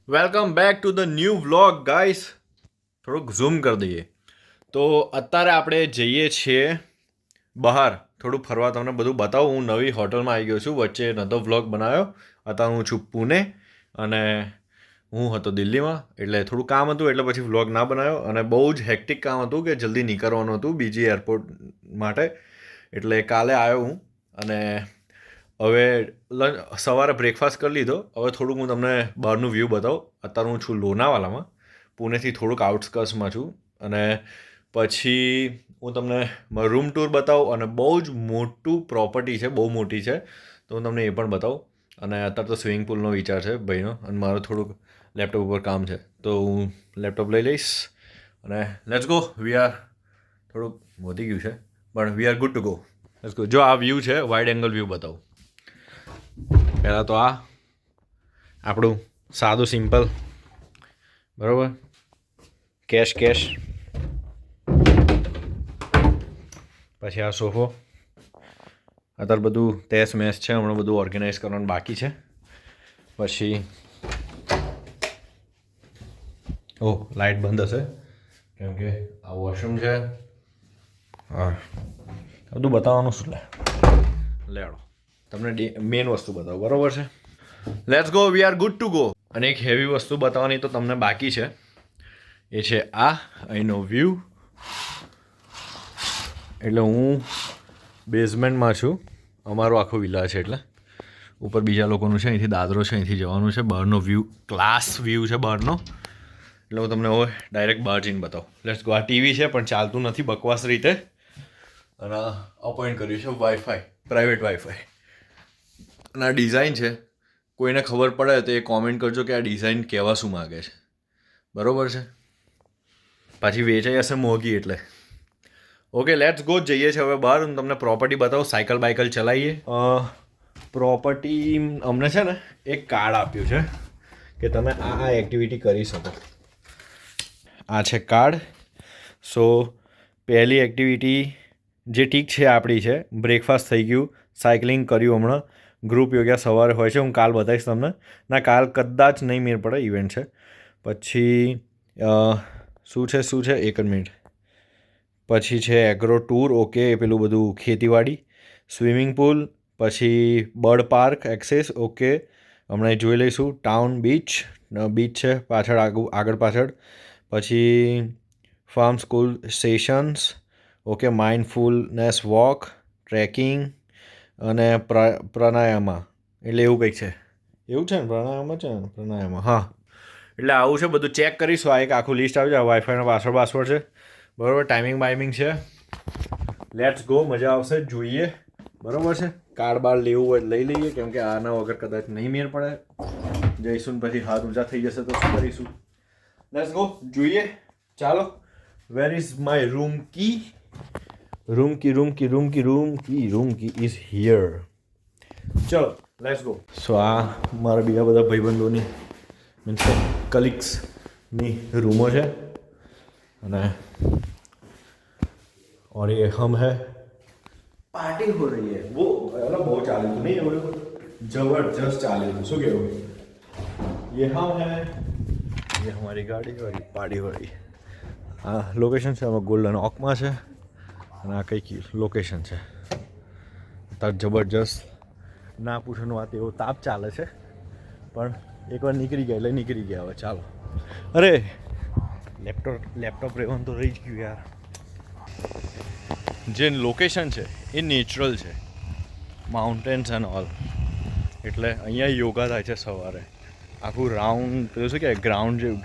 Welcome back to the new vlog guys. થોડુંક zoom કરી દઈએ. તો અત્યારે આપણે જઈએ છીએ બહાર થોડું ફરવા. તમને બધું બતાવું. હું નવી હોટલમાં આવી ગયો છું. વચ્ચે નતો વ્લોગ બનાવ્યો. અત્યારે હું છું પુણે અને હું હતો દિલ્હીમાં. એટલે થોડું કામ હતું એટલે પછી વ્લોગ ના બનાવ્યો. અને બહુ જ હેક્ટિક કામ હતું કે જલ્દી નીકળવાનું હતું બીજી એરપોર્ટ માટે. એટલે કાલે આવ્યો હું અને હવે સવારે બ્રેકફાસ્ટ કરી લીધો. હવે થોડુંક હું તમને બહારનું વ્યૂ બતાવું. અત્યારે હું છું લોનાવાલામાં. પુણેથી થોડુંક આઉટસ્કર્ટ્સમાં છું. અને પછી હું તમને મારો રૂમ ટૂર બતાવું. અને બહુ જ મોટું પ્રોપર્ટી છે, બહુ મોટી છે, તો હું તમને એ પણ બતાવું. અને અત્યારે તો સ્વિમિંગ પુલનો વિચાર છે ભાઈનો. અને મારું થોડુંક લેપટોપ ઉપર કામ છે તો હું લેપટોપ લઈ લઈશ. અને લેટ્સ ગો. વી આર થોડુંક વધી ગયું છે પણ we are good to go. Let's go. જો આ વ્યૂ છે, વાઇડ એંગલ વ્યૂ બતાવું. પહેલાં તો આ આપણું સાદું સિમ્પલ, બરાબર, કેશ. પછી આ સોફો. અત્યારે બધું તેસ મેસ છે, હમણાં બધું ઓર્ગેનાઇઝ કરવાનું બાકી છે. પછી લાઇટ બંધ હશે કેમ કે આ વોશરૂમ છે. હા, બધું બતાવવાનું શું લેડો તમને મેઇન વસ્તુ બતાવો, બરાબર છે. Let's go. We are good to go. અને એક હેવી વસ્તુ બતાવવાની તો તમને બાકી છે. એ છે આ અહીંનો વ્યૂ. એટલે હું બેઝમેન્ટમાં છું. અમારો આખો વિલા છે એટલે ઉપર બીજા લોકોનું છે. અહીંથી દાદરો છે, અહીંથી જવાનું છે. બહારનો વ્યૂ ક્લાસ વ્યૂ છે બહારનો. એટલે હું તમને હવે ડાયરેક્ટ બહાર જઈને બતાવું. Let's go. આ ટીવી છે પણ ચાલતું નથી બકવાસ રીતે. અને અપોઇન્ટ કર્યું છે વાઈફાઈ, પ્રાઇવેટ વાઈફાઈ. અને આ ડિઝાઇન છે. કોઈને ખબર પડે તો એ કોમેન્ટ કરજો કે આ ડિઝાઇન કહેવા શું માગે છે, બરાબર છે. પાછી વેચાઈ હશે મોંઘી એટલે. Okay, let's go. જઈએ છીએ હવે બહાર. હું તમને પ્રોપર્ટી બતાવું. સાયકલ બાઇકલ ચલાવીએ. પ્રોપર્ટી અમને છે ને એક કાર્ડ આપ્યું છે કે તમે આ એક્ટિવિટી કરી શકો. આ છે કાર્ડ. સો પહેલી એક્ટિવિટી જે ઠીક છે આપણી છે. બ્રેકફાસ્ટ થઈ ગયું, સાયકલિંગ કર્યું, હમણાં ગ્રુપ યોગા સવારે હોય છે. હું કાલ બતાવીશ તમને. ના, કાલ કદાચ નહીં મેળ પડે, ઇવેન્ટ છે. પછી શું છે એક જ મિનિટ. પછી છે એગ્રો ટૂર. ઓકે, એ પેલું બધું ખેતીવાડી. Swimming pool. પછી બર્ડ પાર્ક એક્સેસ. ઓકે, હમણાં જોઈ લઈશું. ટાઉન બીચ છે પાછળ, આગળ પાછળ. પછી farm school sessions. Okay, mindfulness walk, trekking અને પ્રાણાયામા. એટલે એવું કંઈક છે. એવું છે ને, પ્રાણાયામા છે ને, પ્રાણાયામા. હા, એટલે આવું છે બધું. ચેક કરીશું. આ એક આખું લિસ્ટ આવી જાય. વાઈફાઈનો પાસવર્ડ છે, બરાબર. ટાઈમિંગ છે. Let's go. મજા આવશે. જોઈએ, બરાબર છે. કાર્ડ બાર લેવું હોય લઈ લઈએ કેમ કે આના વગર કદાચ નહીં મેળ પડે. જઈશું ને પછી હાથ ઊંચા થઈ જશે તો શું કરીશું. Let's go. જોઈએ, ચાલો. Where is my room key? Room key is here. ચલો, લેટ્સ ગો. સો આ મારા બીજા બધા ભાઈબંધોની મીન્સ કલીગ્સની રૂમો છે. અને और ये हम है, पार्टी हो रही है. वो બહુ ચાલ્યું હતું નહીં, એવું જબરજસ્ત ચાલ્યું હતું. શું કહેવું. ये हम है, ये हमारी गाड़ी और ये पार्टी हो रही है. આ લોકેશન છે, આમાં ગોલ્ડન ઓકમાં છે. અને આ કંઈક લોકેશન છે. તાર જબરજસ્ત ના પૂછવાનું વાત. એવો તાપ ચાલે છે પણ એકવાર નીકળી ગયા એટલે નીકળી ગયા. હવે ચાલો. અરે લેપટોપ રહેવાનું તો રહી જ ગયું યાર. જે લોકેશન છે એ નેચરલ છે, માઉન્ટેન્સ એન્ડ ઓલ. એટલે અહીંયા યોગા થાય છે સવારે. આખું રાઉન્ડ પેલું શું કહેવાય,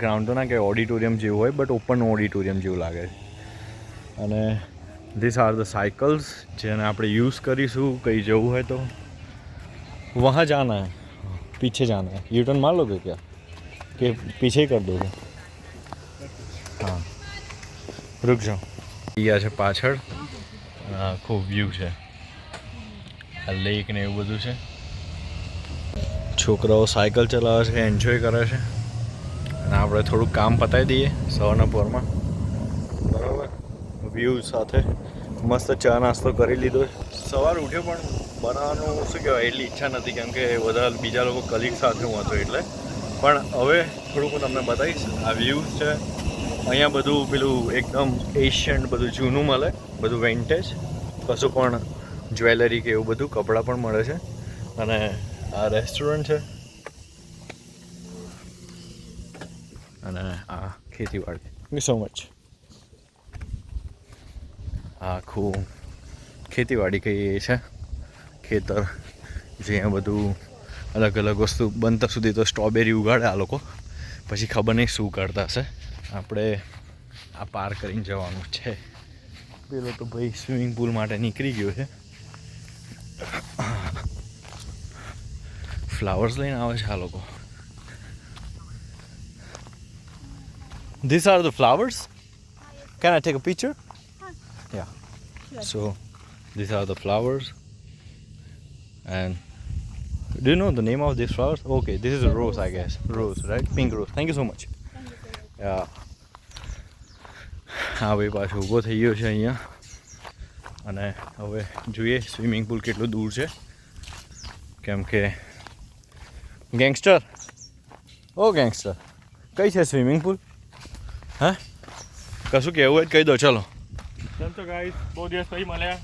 ગ્રાઉન્ડ તો ના કહેવાય, ઓડિટોરિયમ જેવું હોય બટ ઓપન ઓડિટોરિયમ જેવું લાગે છે. અને ધીસ આર ધ સાયકલ્સ જેને આપણે યુઝ કરીશું કંઈ જવું હોય તો. વहाँ जाना है, पीछे जाना है. यू टर्न मार लोगे क्या कि पीछे ही कर दोगे? हाँ, रुक जाओ. અહીંયા છે પાછળ આખો વ્યૂ છે. આ લેક ને એવું બધું છે. છોકરાઓ સાયકલ ચલાવે છે, એન્જોય કરે છે. અને આપણે થોડુંક કામ પતાવી દઈએ સવારના પોરમાં, બરાબર. વ્યૂ સાથે મસ્ત ચા નાસ્તો કરી લીધો. સવાર ઉઠ્યો પણ બનાવવાનું શું કહેવાય એટલી ઈચ્છા નથી કેમ કે બધા બીજા લોકો કલીગ સાથે હું હતો એટલે. પણ હવે થોડુંક હું તમને બતાવીશ. આ વ્યૂઝ છે અહીંયા, બધું પેલું એકદમ એશિયન્ટ બધું જૂનું મળે, બધું વેન્ટેજ, કશું પણ જ્વેલરી કે એવું બધું, કપડાં પણ મળે છે. અને આ રેસ્ટોરન્ટ છે અને આ ખેતીવાડી. Thank you so much. આખું ખેતીવાડી કહીએ છે, ખેતર, જે અહીંયા બધું અલગ અલગ વસ્તુ બનતા સુધી તો સ્ટ્રોબેરી ઉગાડે આ લોકો, પછી ખબર નહીં શું કરતા હશે. આપણે આ પાર કરીને જવાનું છે. પેલો તો ભાઈ સ્વિમિંગ પુલ માટે નીકળી ગયો છે. ફ્લાવર્સ લઈને આવે છે આ લોકો. These are the flowers. Can I take a picture? Yeah. So these are the flowers. And do you know the name of these flowers? Okay, this is a rose, I guess. Rose, right? Pink rose. Thank you so much. Yeah. હા ભાઈ પાછો ઊભો થઈ ગયો છે અહીંયા. અને હવે જોઈએ સ્વિમિંગ પુલ કેટલું દૂર છે, કેમ કે ગેંગસ્ટર, ઓ ગેંગસ્ટર, કઈ છે સ્વિમિંગ પુલ? હા, કશું કહેવું હોય કહી દો. ચલો કેમ છો ગાઈસ, બહુ દિવસ પછી મળ્યા.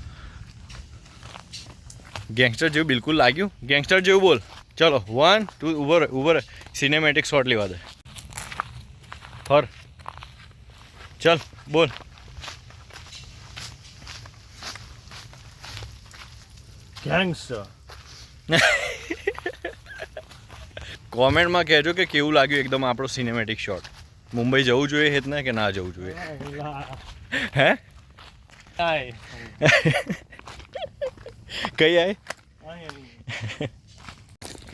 ગેંગસ્ટર જેવું બિલકુલ લાગ્યું, ગેંગસ્ટર જેવું બોલ. ચલો 1 2 ઉભો રહે, સિનેમેટિક શોટ લેવા દે. ફર, ચલ બોલ. ગેંગસ્ટર. કોમેન્ટમાં કહેજો કે કેવું લાગ્યું એકદમ આપણો સિનેમેટિક શોટ. મુંબઈ જવું જોઈએ હેતને કે ના જવું જોઈએ? હે કઈ આય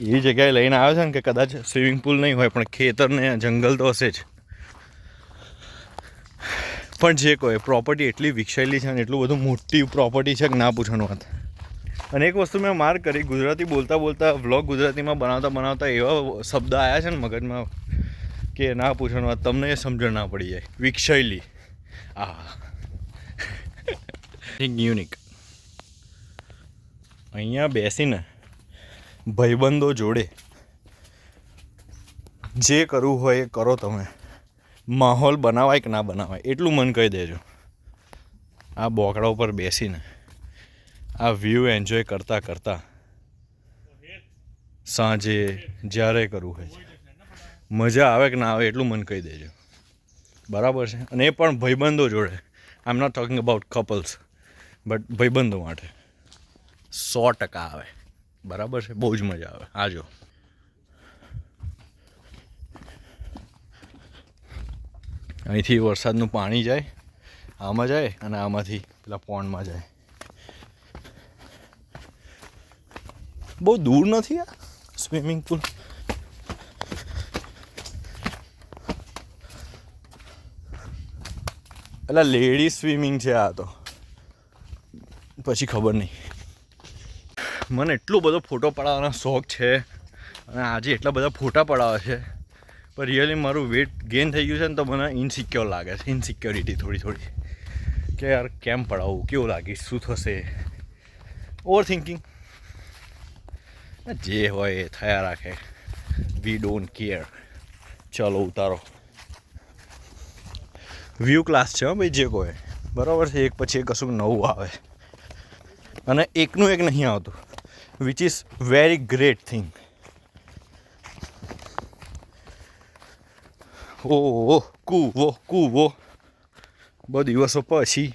એ જગ્યાએ લઈને આવ્યો છે ને કે કદાચ સ્વિમિંગ પુલ નહીં હોય પણ ખેતર ને જંગલ તો હશે જ. પણ જે કહે પ્રોપર્ટી એટલી વિકસાયેલી છે ને એટલું બધું મોટી પ્રોપર્ટી છે કે ના પૂછવાનું વાત. અને એક વસ્તુ મેં માર્ક કરી, ગુજરાતી બોલતા બોલતા વ્લોગ ગુજરાતીમાં બનાવતા એવા શબ્દ આવ્યા છે ને મગજમાં કે ના પૂછવાનું વાત, તમને એ સમજણ ના પડી જાય. વિકસાયેલી, આ યુનિક. અહીંયા બેસીને ભાઈબંધો જોડે જે કરવું હોય એ કરો તમે. માહોલ બનાવાય કે ના બનાવાય એટલું મન કહી દેજો. આ બોકડા ઉપર બેસીને આ વ્યૂ એન્જોય કરતાં સાંજે જ્યારે કરવું હોય મજા આવે કે ના આવે એટલું મન કહી દેજો. બરાબર છે? અને એ પણ ભાઈબંધો જોડે. I am not talking about couples, but ભાઈબંધો માટે 100% આવે. બરાબર છે? બહુ જ મજા આવે. આજો અહીંથી વરસાદનું પાણી જાય, આમાં જાય અને આમાંથી પેલા પોન્ડમાં જાય. બહુ દૂર નથી આ સ્વિમિંગ પુલ. એટલે લેડી સ્વિમિંગ છે આ તો, પછી ખબર નહીં. મને એટલો બધો ફોટો પડાવવાનો શોખ છે અને આજે એટલા બધા ફોટા પડાવે છે, પણ રિયલી મારું વેટ ગેઇન થઈ ગયું છે ને તો મને ઇનસિક્યોર લાગે છે. ઇનસિક્યોરિટી થોડી કે યાર કેમ પડાવું, કેવું લાગીશ, શું થશે, ઓવર થિંકિંગ. જે હોય એ થયા રાખે. We don't care. ચલો ઉતારો. વ્યૂ ક્લાસ છે ભાઈ જે કોઈ. બરાબર છે? એક પછી એક કશું નવું આવે અને એકનું એક નહીં આવતું, which is very great thing. Oh કૂવો બહુ દિવસો પછી,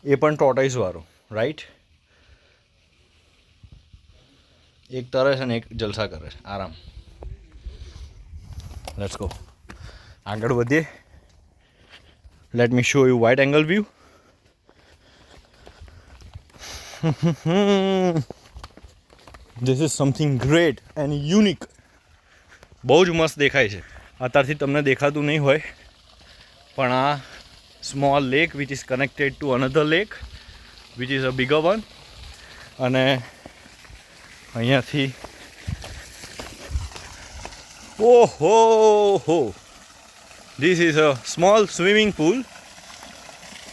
એ પણ ટોટાઈસવાળો, રાઈટ? એક તરે છે ને એક જલસા કરે છે. આરામ. Let's go. આગળ વધીએ. Let me show you wide angle view. This is something great and unique. બહુ જ મસ્ત દેખાય છે. અત્યારથી તમને દેખાતું નહીં હોય પણ આ small lake which is connected to another lake which is a bigger one. અને અહીંયાથી ઓહો, this is a small swimming pool,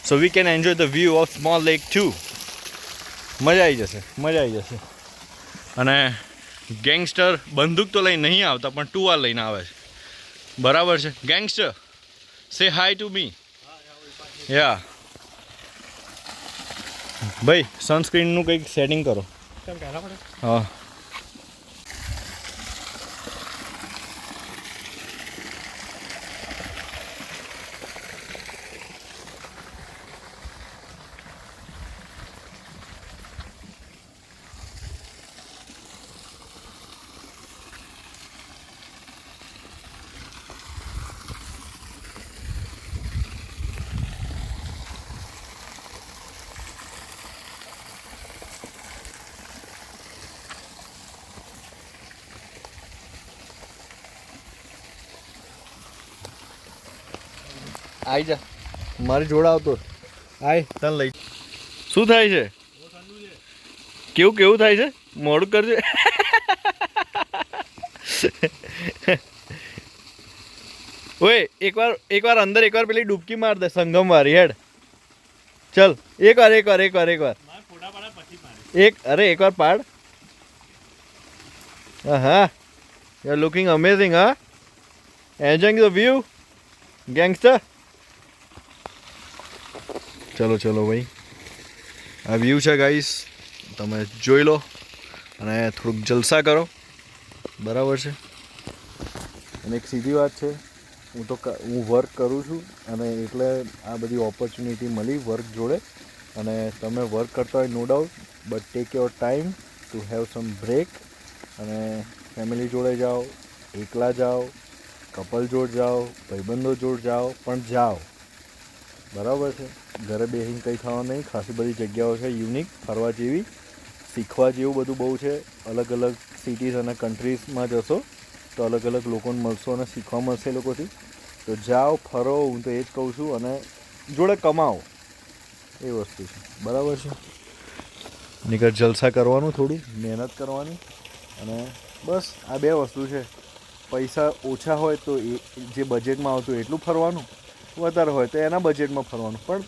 so we can enjoy the view of small lake too. મજા આવી જશે. અને ગેંગસ્ટર બંદૂક તો લઈને નહીં આવતા પણ ટુવાલ લઈને આવે છે, બરાબર છે? ગેંગસ્ટર સે હાય ટુ મી. યા ભાઈ સનસ્ક્રીનનું કંઈક સેટિંગ કરો. કેમ કહેલા પડે? હા આઈ જા, મારી જોડે આવતો આય તને લઈ. શું થાય છે? કેવું થાય છે? મોડું કરજે. ઓય એકવાર અંદર એકવાર પેલી ડૂબકી માર દે સંગમ વાળી. હેડ ચલ એકવાર એકવાર પાડ. હા યુ આર લુકિંગ અમેઝિંગ. હા એન્જોયિંગ ધ વ્યૂ ગેંગસ્ટર. ચલો ભાઈ, આ વ્યૂ છે ગાઈસ, તમે જોઈ લો અને થોડુંક જલસા કરો, બરાબર છે? અને એક સીધી વાત છે, હું વર્ક કરું છું અને એટલે આ બધી ઓપોર્ચ્યુનિટી મળી વર્ક જોડે. અને તમે વર્ક કરતા હોય no doubt, but take your time to have some break. અને ફેમિલી જોડે જાઓ, એકલા જાઓ, કપલ જોડ જાઓ, ભાઈબંધો જોડ જાઓ, પણ જાઓ, બરાબર છે? ઘરે બેસીને કંઈ થવાનું નહીં. ખાસી બધી જગ્યાઓ છે યુનિક, ફરવા જેવી, શીખવા જેવું બધું બહુ છે. અલગ અલગ સિટીઝ અને કન્ટ્રીઝમાં જશો તો અલગ અલગ લોકોને મળશો અને શીખવા મળશે એ લોકોથી. તો જાઓ, ફરો, હું તો એ જ કહું છું. અને જોડે કમાઓ, એ વસ્તુ છે, બરાબર છે? નીકળ જલસા કરવાનું, થોડું મહેનત કરવાની. અને બસ આ બે વસ્તુ છે. પૈસા ઓછા હોય તો એ જે બજેટમાં આવતું એટલું ફરવાનું, વધારે હોય તો એના બજેટમાં ફરવાનું, પણ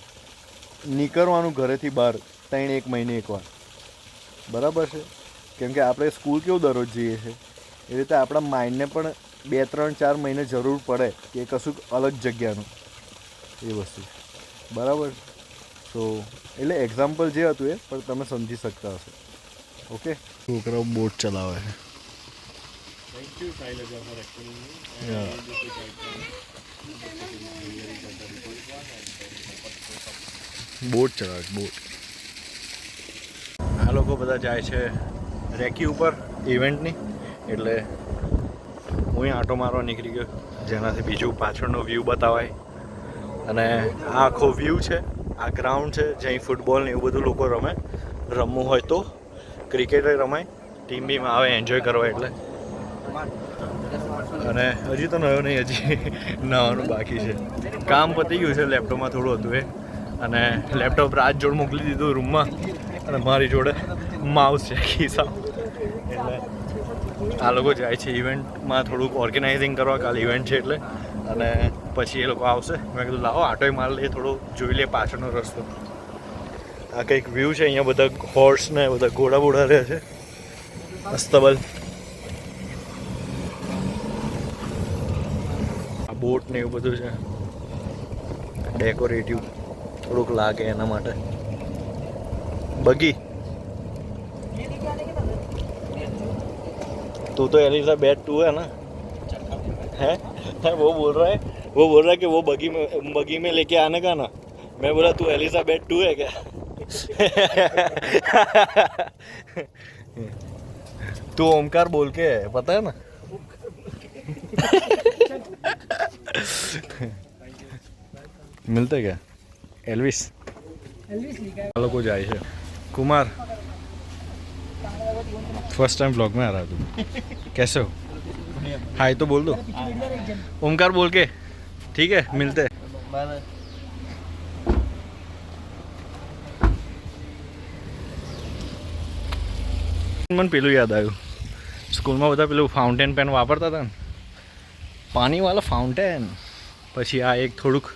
નીકળવાનું ઘરેથી બહાર 3-1 મહિને એકવાર, બરાબર છે? કેમ કે આપણે સ્કૂલ કેવું દરરોજ જઈએ છીએ, એ રીતે આપણા માઇન્ડને પણ 2-3-4 મહિને જરૂર પડે કે કશુંક અલગ જગ્યાનું, એ વસ્તુ, બરાબર? તો એટલે એક્ઝામ્પલ જે હતું એ પણ તમે સમજી શકતા હશો. ઓકે, છોકરાઓ બોટ ચલાવે છે. થેન્ક યુ સાઈલેજા ફોર એક્સપ્લેનિંગ બોટ ચલાવે છે, બોટ. આ લોકો બધા જાય છે રેકી ઉપર ઇવેન્ટની, એટલે હું આંટો મારવા નીકળી ગયો, જેનાથી બીજું પાછળનો વ્યૂ બતાવાય. અને આ આખો વ્યૂ છે, આ ગ્રાઉન્ડ છે જ્યાં ફૂટબોલ ને એવું બધું લોકો રમે. રમવું હોય તો ક્રિકેટ રમાય, ટીમ બીમ આવે એન્જોય કરવા એટલે. અને હજી તો નયો નહીં, હજી નવાનું બાકી છે. કામ પતી ગયું છે, લેપટોપમાં થોડું હતું એ, અને લેપટોપ રાત જોડ મોકલી દીધું રૂમમાં, અને મારી જોડે માઉસ છે ખિસ્સામાં. એટલે આ લોકો જાય છે ઇવેન્ટમાં થોડુંક ઓર્ગેનાઇઝિંગ કરવા, કાલે ઇવેન્ટ છે એટલે. અને પછી એ લોકો આવશે. મેં કીધું લાવો આટોય માર લઈએ, થોડું જોઈ લઈએ પાછળનો રસ્તો. આ કંઈક વ્યૂ છે, અહીંયા બધા હોર્સ ને બધા ઘોડા બોડા રહે છે, અસ્તબલ. આ બોટ ને એવું બધું છે, ડેકોરેટિવ થોડુંક લાગે એના માટે. બગી तू तो एलिजाबेथ 2 है ना? है वो बोल रहा है कि वो बगी में लेके आने का ना. मैं बोला तू एलिजाबेथ 2 है क्या? तू ओमकार बोल के है, पता है ना? मिलते क्या एल्विस लोग जाए છે. कुमार फर्स्ट टाइम ब्लॉग में आ रहा है तू, कैसे हो? हाय तो बोल दो. ओमकार बोल के, ठीक है मिलते हैं. મને પેલું યાદ આવ્યું, સ્કૂલમાં બધા પેલું ફાઉન્ટેન પેન વાપરતા હતા ને, પાણીવાળા ફાઉન્ટેન. પછી આ એક થોડુંક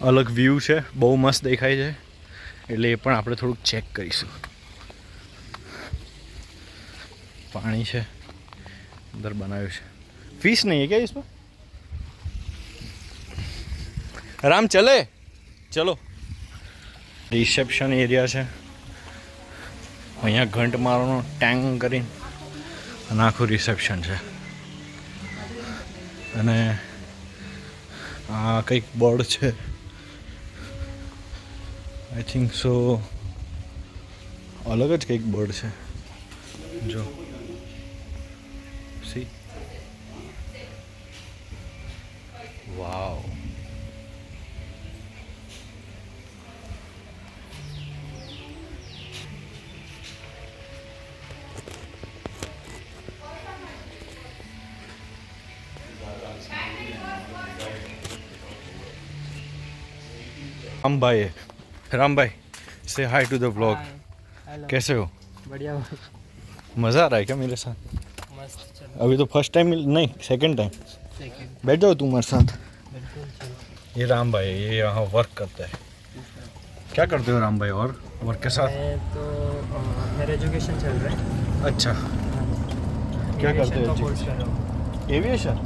અલગ વ્યૂ છે, બહુ મસ્ત દેખાય છે, એટલે એ પણ આપણે થોડુંક ચેક કરીશું. पानी है अंदर बनाया है फीस नहीं है क्या इसमें राम चले चलो रिसेप्शन एरिया है અહીંયા ઘંટ મારવાનો ટેંગ કરીને અને આખું રિસેપ્શન છે અને આ કંઈક બોર્ડ છે આઈ થિંક સો અલગ જ કંઈક બોર્ડ છે જો સી વાવ राम भाई से हाई टू द व्लॉग कैसे हो बढ़िया हो मज़ा आ रहा है क्या मेरे साथ मस्त चलो अभी तो फर्स्ट टाइम नहीं सेकंड टाइम सेकंड बैठ जाओ तुम हमारे साथ बिल्कुल चलो ये राम भाई है, ये यहाँ वर्क करता है क्या करते हो राम भाई और वर्क के साथ मैं तो मेरा एजुकेशन चल रहा है अच्छा क्या करते हो कोर्स कर रहा हूँ एविएशन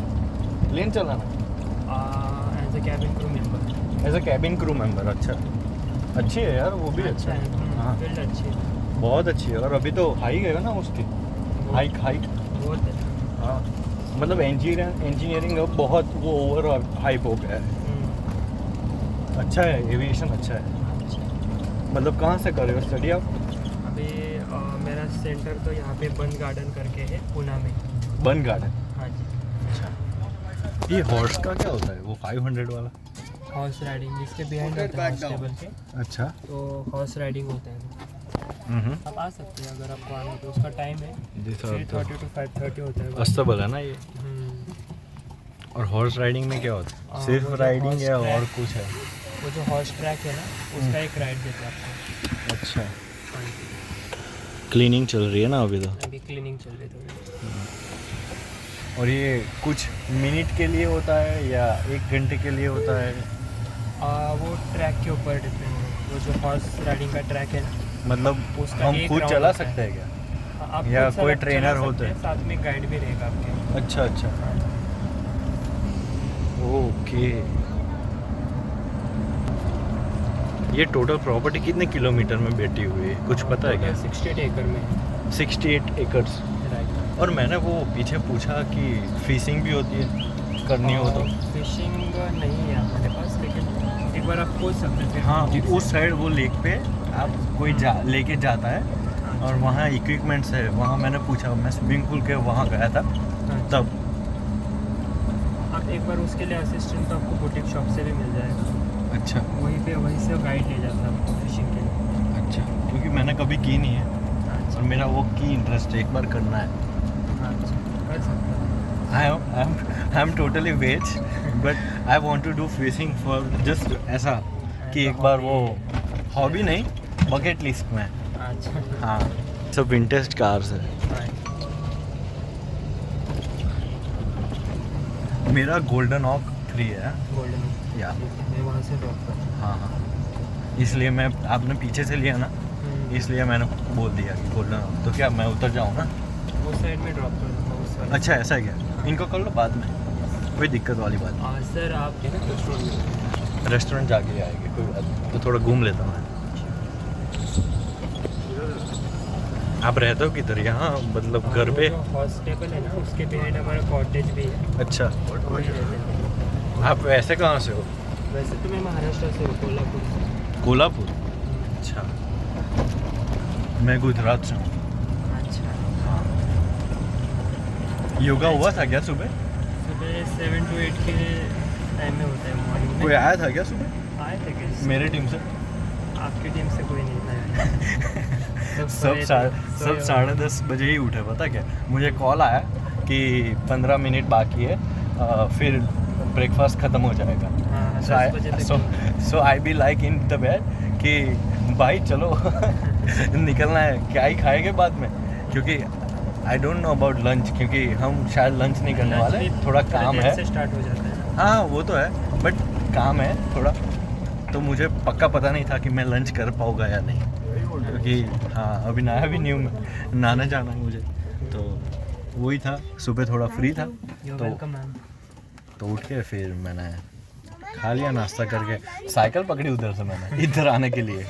प्लेन चलाना as a cabin crew member as a cabin crew member अच्छा अच्छी है यार वो भी अच्छा है हाँ फील्ड अच्छी है बहुत अच्छी है और अभी तो हाइक है ना उसकी हाइक बहुत है हाँ मतलब इंजीनियरिंग अब बहुत वो ओवर हाइप हो गया है अच्छा है एविएशन अच्छा है मतलब कहाँ से कर रहे हो स्टडी आप अभी मेरा सेंटर तो यहाँ पे बन गार्डन करके है पूना में बन गार्डन हाँ जी ये हॉर्स का क्या होता है वो 500 वाला हॉर्स राइडिंग जिसके बिहाइंड होता है हॉर्स के अच्छा तो हॉर्स राइडिंग होता है आप आ सकते हैं अगर आपको आना तो उसका टाइम है 3:30 to 5:30 होता है अस्तबल है ना ये और हॉर्स राइडिंग में क्या होता है हाँ, सिर्फ वो जो राइडिंग horse या track- और कुछ है वो जो हॉर्स ट्रैक है ना उसका एक राइड देते हैं आपको अच्छा क्लीनिंग चल रही है ना अभी तो अभी क्लीनिंग चल रही है थोड़ी और ये कुछ मिनट के लिए होता है या 1 घंटे के लिए होता है वो ट्रैक के ऊपर डिपेंड है वो जो हॉर्स राइडिंग का ट्रैक है ना मतलब उसका हम एक खुद round चला होता है। सकते हैं क्या आप या खुद कोई चला ट्रेनर सकते होता है? हैं, साथ में गाइड भी रहेगा आपके अच्छा अच्छा ओके ये टोटल प्रॉपर्टी कितने किलोमीटर में बैठी हुई है कुछ पता है क्या 68 एकड़ में 68 एकर्स राइट और मैंने वो पीछे पूछा कि फिशिंग भी होती है करनी हो तो फिशिंग नहीं है हमारे पास लेकिन एक बार आप पूछ सकते थे हाँ उस साइड वो लेक पे आप कोई लेके जाता है और वहाँ इक्विपमेंट्स है वहाँ मैंने पूछा मैं स्विमिंग पूल के वहाँ गया था तब आप एक बार उसके लिए असिस्टेंट तो आपको बुटीक शॉप से भी मिल जाएगा अच्छा वहीं से गाइड ले जाता है आपको फिशिंग के लिए अच्छा क्योंकि मैंने कभी की नहीं है और मेरा वो की इंटरेस्ट है एक बार करना है अच्छा कर सकते हैं I am totally veg but I want to do fishing for just ऐसा कि एक बार वो हॉबी नहीं बकेट लिस्ट में अच्छा हाँ सब विंटेज कार्स है मेरा गोल्डन ऑक 3 है गोल्डन या मैं वहाँ से ड्रॉप कर हाँ हाँ इसलिए मैं आपने पीछे से लिया ना इसलिए मैंने बोल दिया कि गोल्डन ऑक तो क्या मैं उतर जाऊँ ना वो साइड में ड्रॉप कर दूँगा उस वाले अच्छा ऐसा है क्या इनको कर लो बाद में कोई दिक्कत वाली बात सर आप क्या रेस्टोरेंट रेस्टोरेंट जाके आएंगे कोई बात नहीं तो थोड़ा घूम लेता हूँ मैं आप रहते हो किधर यहाँ मतलब घर पे हॉस्टेबल है ना उसके बिहाइंड हमारा कॉटेज भी है अच्छा वहीं रहते हैं आप वैसे कहाँ से हो वैसे तो मैं महाराष्ट्र से हूँ कोल्हापुर से कोल्हापुर अच्छा मैं गुजरात से हूँ अच्छा योगा हुआ था क्या सुबह सुबह 7 to 8 के टाइम में होता है मॉर्निंग कोई में आया था क्या सुबह आए थे क्या मेरी टीम से आपकी टीम से कोई नहीं था सब 10:30 बजे ही उठे पता क्या मुझे कॉल आया कि 15 मिनट बाकी है फिर ब्रेकफास्ट ख़त्म हो जाएगा so I be like in the bed कि भाई चलो निकलना है क्या ही खाएंगे बाद में क्योंकि I don't know about lunch क्योंकि हम शायद लंच नहीं करने वाले थोड़ा काम है से स्टार्ट हो जाता है हाँ वो तो है बट काम है थोड़ा तो मुझे पक्का पता नहीं था कि मैं लंच कर पाऊँगा या नहीं क्योंकि हाँ अभी नया भी नहीं हूँ मैं नहाने जाना है मुझे तो वही था, सुबह थोड़ा फ्री था You're तो welcome, ma'am. तो उठ के फिर मैंने खा लिया नाश्ता करके, साइकिल पकड़ी उधर से मैंने इधर आने के लिए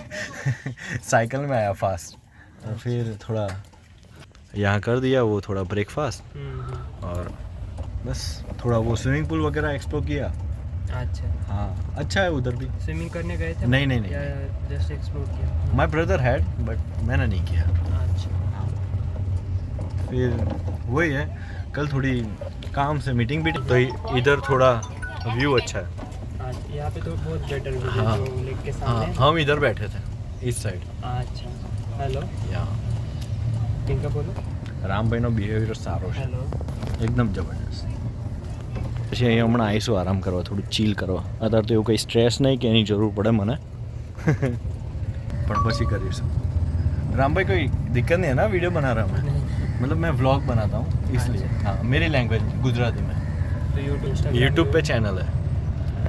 साइकिल में आया फास्ट, और फिर थोड़ा यहाँ कर दिया वो थोड़ा ब्रेकफास्ट, और बस थोड़ा वो स्विमिंग पूल वगैरह एक्सप्लोर किया। अच्छा, हाँ अच्छा है उधर भी। स्विमिंग करने गए थे? नहीं, नहीं, नहीं। या जस्ट एक्सप्लोर किया? माई ब्रदर हैड बट मैंने नहीं किया। अच्छा, फिर वही है, कल थोड़ी काम से मीटिंग भी, तो इधर थोड़ा व्यू अच्छा है। अच्छा, यहाँ पे तो बहुत बेटर व्यू है हाँ। जो लेक के हाँ सामने। हम इधर बैठे थे इस साइड। अच्छा, हेलो, यहाँ किनका बोलो? રામભાઈનો બિહેવિયર સારો છે, હેલો. એકદમ જબરદસ્ત. પછી અહીં હમણાં આવીશું આરામ કરવા, થોડું ચીલ કરવા. અત્યારે તો એવું કંઈ સ્ટ્રેસ નહીં કે એની જરૂર પડે મને પણ પછી કરીશું. रामभाई कोई दिक्कत नहीं है ना वीडियो बना रहा मैं, मतलब मैं व्लॉग बनाता हूँ इसलिए। हाँ मेरी लैंग्वेज गुजराती में, तो यूट्यूब यूट्यूब पे चैनल है,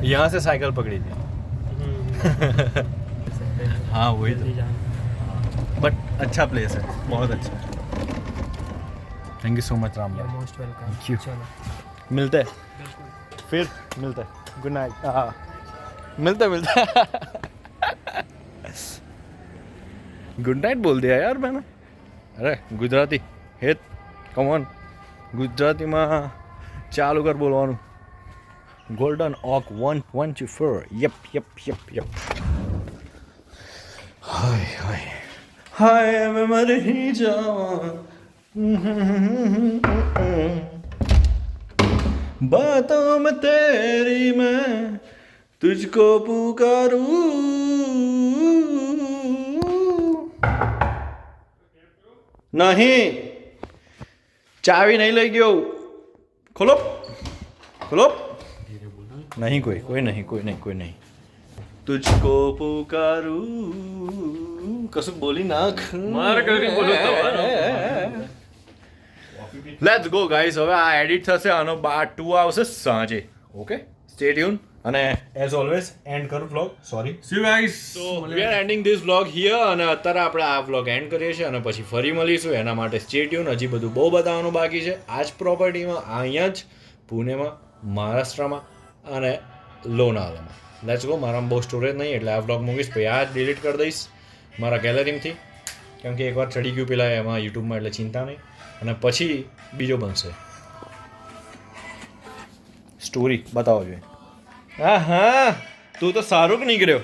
यहाँ से साइकिल पकड़ी थी हाँ वही तो, बट अच्छा प्लेस है, बहुत अच्छा है। Thank you so much Ram भाई, मोस्ट वेलकम। Thank you. चलो, मिलते हैं फिर, मिलते हैं, गुड नाइट। हाँ मिलते गुड नाइट बोल दिया यार मैंने। अरे गुजराती हेत कम ऑन, ગુજરાતીમાં ચાલુ કર બોલવાનું। Golden oak 124 yup yup yup yup. Hi hi hi मैं मर ही जाऊं, बातों में तेरी मैं तुझको पुकारूं। नहीं चाबी नहीं लग गयो, खोलो खोलो। नहीं कोई नहीं तुझको पुकारूं, કશું બોલી નાખ મારે કરી બોલો લેટ્સ ગો ગાઈઝ। હવે આ એડિટ થશે, આનો 2 આવશે સાંજે। ઓકે સ્ટે ટ્યુન, અને એઝ ઓલવેઝ એન્ડ કરું vlog, sorry C you guys. So we are ending this vlog here, અને અત્યારે આપણે આ વ્લોગ એન્ડ કરીએ છીએ અને પછી ફરી મળીશું। એના માટે સ્ટે ટ્યુન, હજી બધું બહુ બતાવવાનું બાકી છે આ જ પ્રોપર્ટીમાં, અહીંયા જ પુણેમાં, મહારાષ્ટ્રમાં અને લોનાવાલામાં। Let's go. મારામાં બહુ સ્ટોરેજ નહીં એટલે આ વ્લોગ મૂકીશ, પછી આ ડિલીટ કરી દઈશ મારા ગેલેરીમાંથી, કેમ કે એકવાર ચડી ગયું પેલા એમાં યુટ્યુબમાં, એટલે ચિંતા નહીં, અને પછી બીજો બનશે સ્ટોરી બતાવો જોઈએ। હા તું તો સારું જ નીકળ્યો।